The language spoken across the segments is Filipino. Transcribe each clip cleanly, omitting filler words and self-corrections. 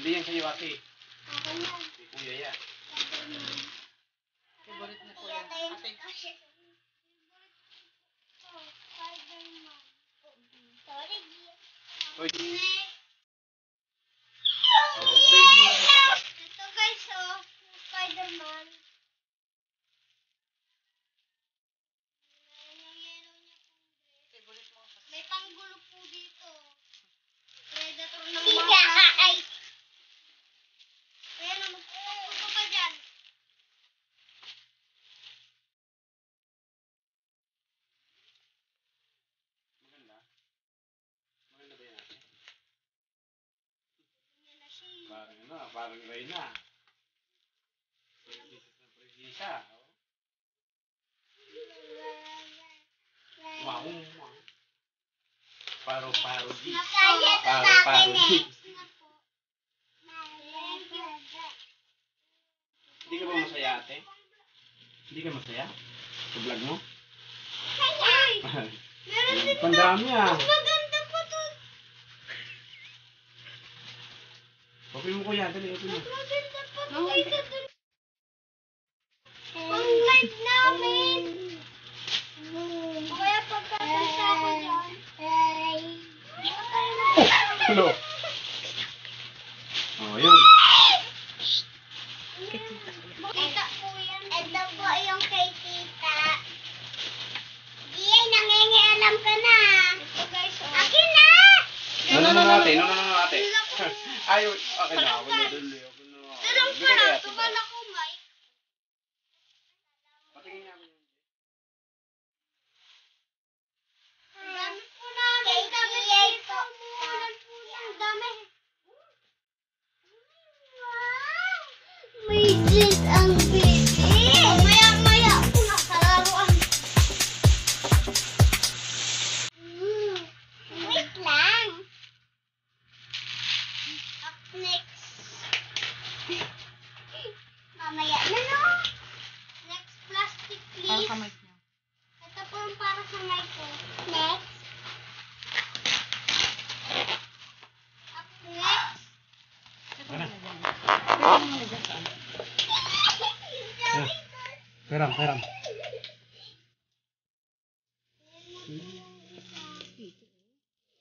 Hindi yan sa'yo, ate. Ako na. Si kuya yan. Favorite na kuya. Ate. Sorry. Uy. Ito guys, oh. Spider-Man. Favorite mo. May panggulo po dito. Predator ng mga. Ayan, magpupunta ka dyan. Maganda. Maganda ba yan, ate? Yan na siya. Parang ano, parang Reyna. Pregisa. Wow. Paro-paro G. Nakaya ito sa Paro-paro akin G. eh. Hindi ka ba masaya, ate? Hindi ka masaya? Sa vlog mo? Ay! Meron din Pandami ah. mas maganda po to. Open mo kuya, dali, open mo. Mas maganda po to kaysa dun. Pang live namin. O kaya pagkasalita ko dyan. Hello. Oh, yun. Tita po yan. Ito po yung kay tita. Diay, nangingialam ka na. Ito guys, oh. Akin na! No, ate. No, ate. Ayaw, akin na. Ako na, dali. Ako na. Tulong pa Bigay lang. ate ba? Tumala ko, Mike. Patingin niya ako yun. Gamit po namin. Gamit po. Umuulan po ng dami. Wow! May jeans ang baby. Maya po na kalaruan. Wait lang. Up next. Mamaya na no. Next plastic Para please. sa mic niya. Ito po yung para sa mic ko. Next. Up next. Ano? Pwede mo na dyan saan? Peram.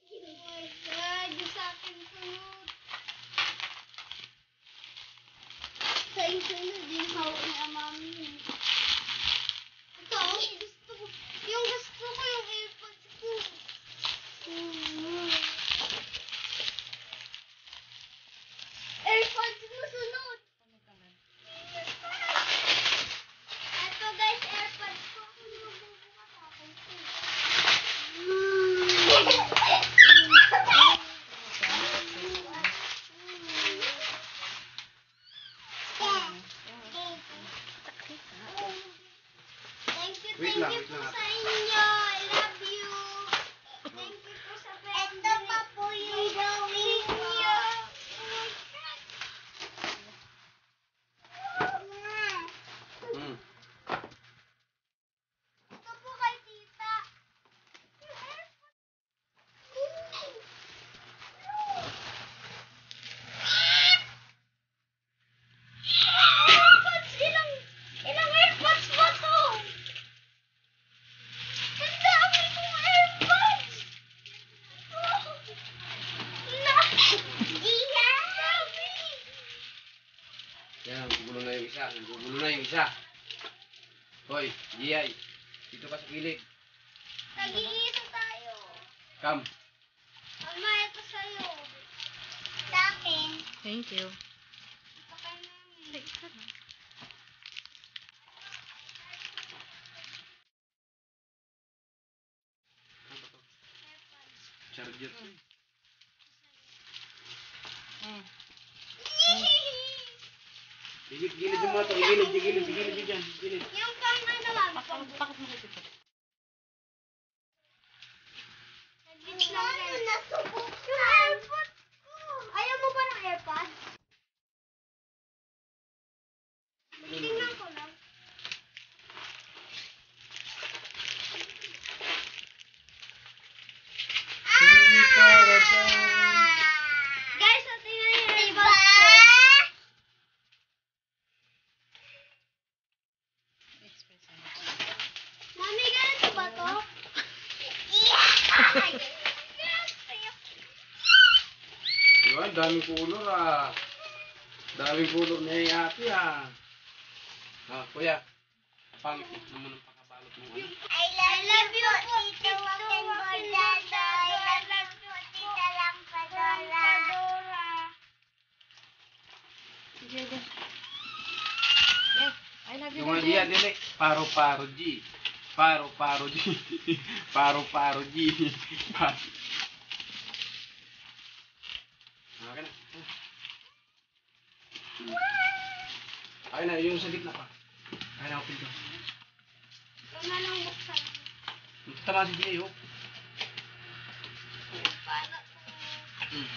Oh my God, yung sa akin sunod. Sa yung sunod, yung hawak ni mami. Ito, gusto ko. Yung gusto ko yung AirPods ko. AirPods mo sunod. Ito guys, AirPods ko. Ano mabubukas akin ko? Wait Thank lang, you wait po lang. sa inyo. I love you. Thank you po sa pwede. Ito pa po yung gawin niyo. Hmm. Ito po kay tita. AirPods! Ilang AirPods ba to? Ang dami kong AirPods! Yan, nagugulo na yung isa. Nagugulo na yung isa. Hoy, Giyay. Dito ka sa kilid. Nag-iisa tayo. Come. Alma, ito sa'yo. Sa akin. Thank you. Ito kay mami. Sa isa na. Charger. Gilid yung mga to. Gilid yung dyan. Gilid. Yung pang ano, ma'am. Bakit mo kasi ito? Ano, nasubok yung AirPods ko. Ayaw mo ba ng AirPods? Tingnan ko lang. Guys, tingnan niyo yung AirPods ko. daming kulor ah. Daming kulor ni ate ah. Ah, kuya. Pangit naman ang pakabalot mo ano. I love you po, Tito Wakin Bordado. I love you po, Tita Lampadora. Sige, sige. Yes, I love you. Yung mga diya, dili. Paro-paro G. Paro-paro G. Paro-paro G. Okay na. Okay na, yung sa gitna pa. Okay na, open ko. Ito na lang buksan. Tama si Jay, oh. Paano? Hmm.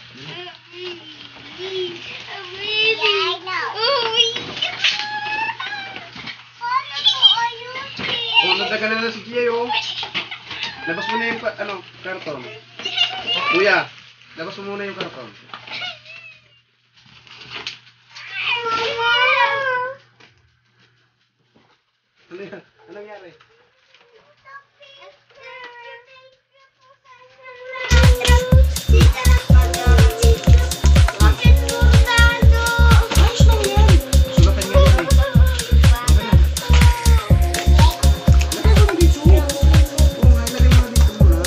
Yeah, I know. Paano po ayusin? Oh, nagdagan na si Jay, oh. Labas mo na yung, karton. Kuya, labas mo muna yung karton. Ano yan? Anong nangyari? Sulatan nga yan, eh. Okay na. Lagay mo na dito. Oo nga, lagay mo na dito muna.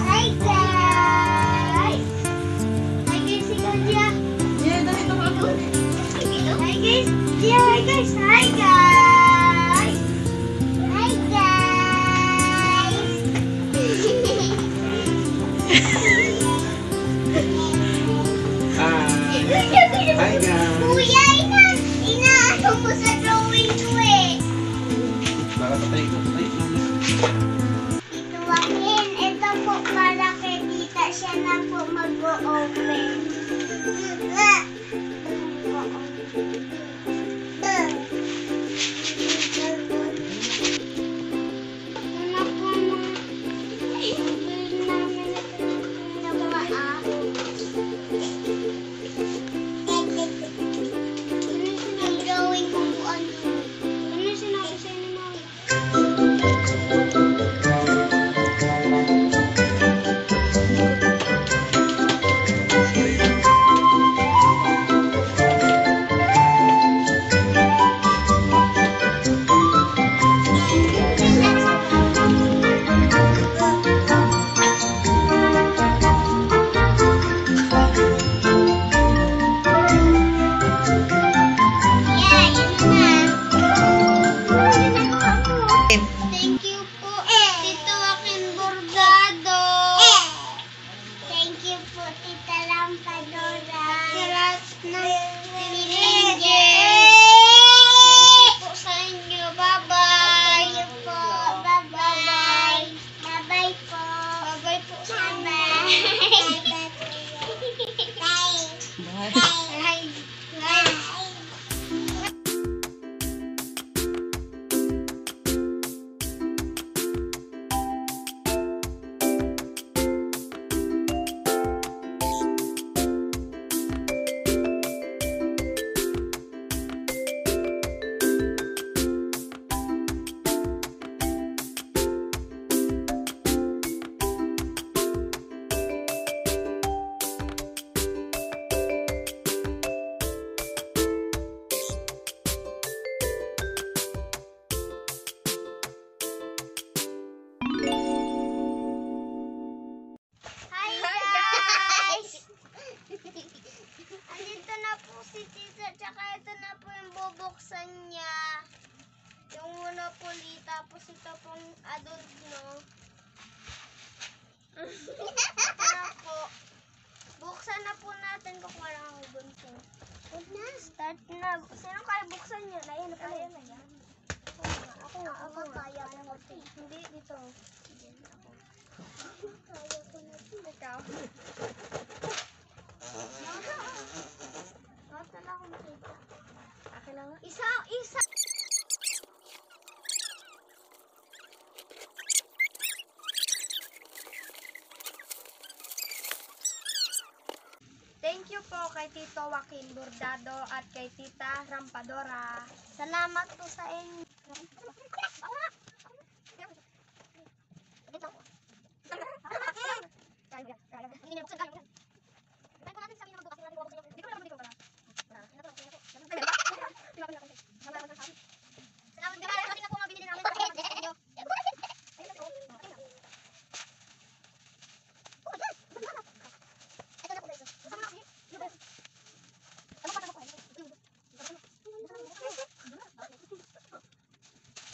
Hi guys! Kuya, inaano mo sa drawing ko eh. Para patay ko, patay ko. Tito Joaquin, ito po para kay tita. Siya na po mag-o-open. Thank you po, Tito Joaquin Bordado. Thank you po, Tita Lampadora. Salat na Angel. Thank you po sa inyo. Bye-bye. Thank you po. Bye-bye. Bye-bye po. Bye-bye po sa inyo. si tita, tsaka ito na po yung bubuksan niya. Yung Monopoly, tapos ito pong adult, no? Ito na po. Buksan na po natin kung wala ako bunso. Huwag na. Start na. Sino kaya buksan niya? Ayan na pala. Ayan na yan. Ako nga. Kaya ko na. Hindi, dito. Kaya ko na. Ikaw. Bakit na ako makita? Akin lang. Isa. Thank you po kay Tito Joaquin Bordado at kay Tita Rampadora. Salamat po sa inyo.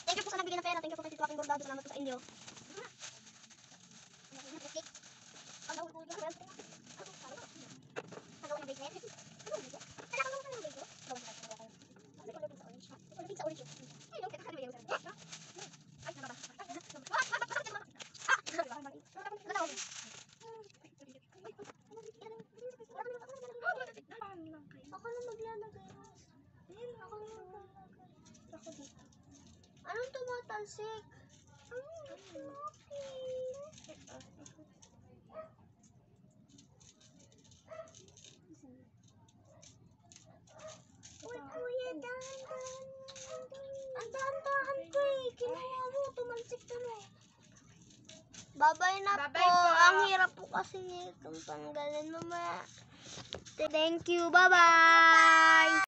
Thank you po sa nagbigay ng pera. Thank you po kay Tito Joaquin Bordado. Salamat po sa inyo. Ako na maglalagay. Ako na maglalagay. Ako dito. Anong tumatalsik? Uy, kuya, dahan-dahan. Ang dahan-dahan ko eh. Kinuha mo, tumalsik tuloy. Babay na Bye-bye po. po. Ang hirap po kasi itong tanggalin mamaya. Thank you. Bye-bye.